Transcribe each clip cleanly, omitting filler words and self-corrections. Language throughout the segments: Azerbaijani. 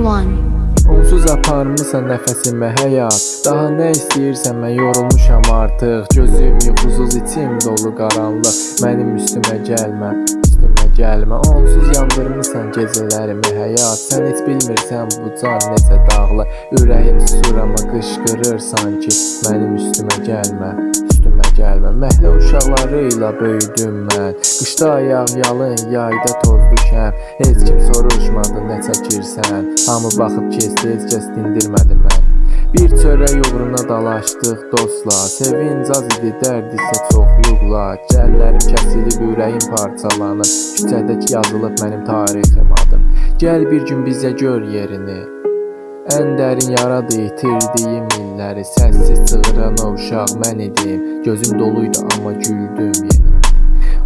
One. Onsuz aparmısan nəfəsimə həyat. Daha nə istəyirsən, mən yorulmuşam artıq. Gözüm yuxusuz, içim dolu qaranlıq. Mənim üstümə gəlmə, üstümə gəlmə. Onsuz yandırmısan gecələrimi həyat. Sən heç bilmirsən bu can necə dağlı. Ürəyim surama qışqırır sanki. Mənim üstümə gəlmə, üstümə gəlmə. Məhlə uşaqlarıyla böyüdüm mən. Qışda ayaq yalın, yayda tozlu kəm. Heç kim soruşmadı nə çəkirsən. Hamı baxıb keçdi, heç kəs dindirmədi mən. Bir çörək uğruna dalaşdıq dostla. Sevinc az idi, dərd isə çoxluqla. Gəllərim kəsilib, ürəyim parçalanır. Küçədə yazılıb mənim tarixim adım. Gəl bir gün bizə gör yerini. Ən dərin yaradı itirdiyim illəri. Səssiz çığıran o uşaq mən idim. Gözüm doluydu amma güldüm yenə.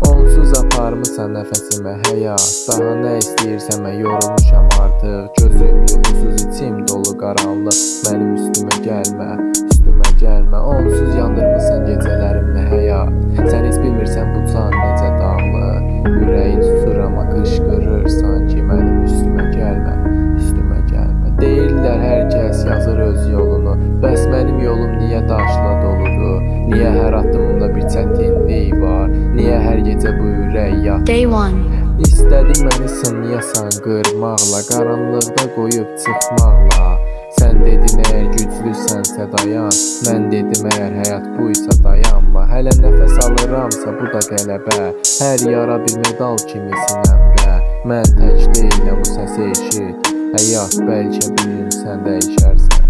Onsuz aparmısan nəfəsimə həyat. Daha nə istəyirsən, mən yorulmuşam artıq. Gözüm yuxusuz, içim dolu qaranlıq. Mənim üstümə gəlmə, üstümə gəlmə. Onsuz yandırmısan gecələrimi həyat. Sən heç bilmirsən bu can necə dağlı. Ürəyin surama qışqırır sanki. Mənim üstümə gəlmə, üstümə gəlmə. Deyirlər hər kəs yazır öz yolunu. Bəs mənim yolum niyə daşla doludur? Niyə hər addımımda bir çətinlik var? Niyə hər gecə bu ürək yatır? Day One. İstədin məni sınyasan qırmaqla, qaranlıqda qoyub çıxmaqla. Sən dedin əgər güclüsənsə dayan. Mən dedim əgər həyat buysa dayanma. Hələ nəfəs alıramsa bu da qələbə. Hər yara bir medal kimi sinəmdə. Mən tək deyiləm, bu səsi eşit. Həyat bəlkə bir gün sən dəyişərsən.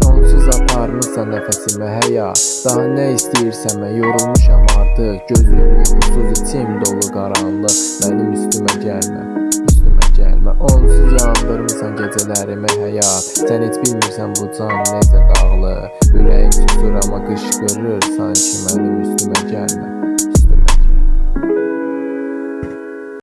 Onsuz aparmısan nəfəsimə həyat. Daha nə istəyirsən, mən yorulmuşam artıq. Gözüm yuxusuz, içim dolu qaranlıq. Mənim üstümə gəlmə, üstümə gəlmə. Onsuz yandırmısan gecələrimi həyat. Sən heç bilmirsən bu can necə dağlı. Ürəyim susurama qışqırır sanki. Mənim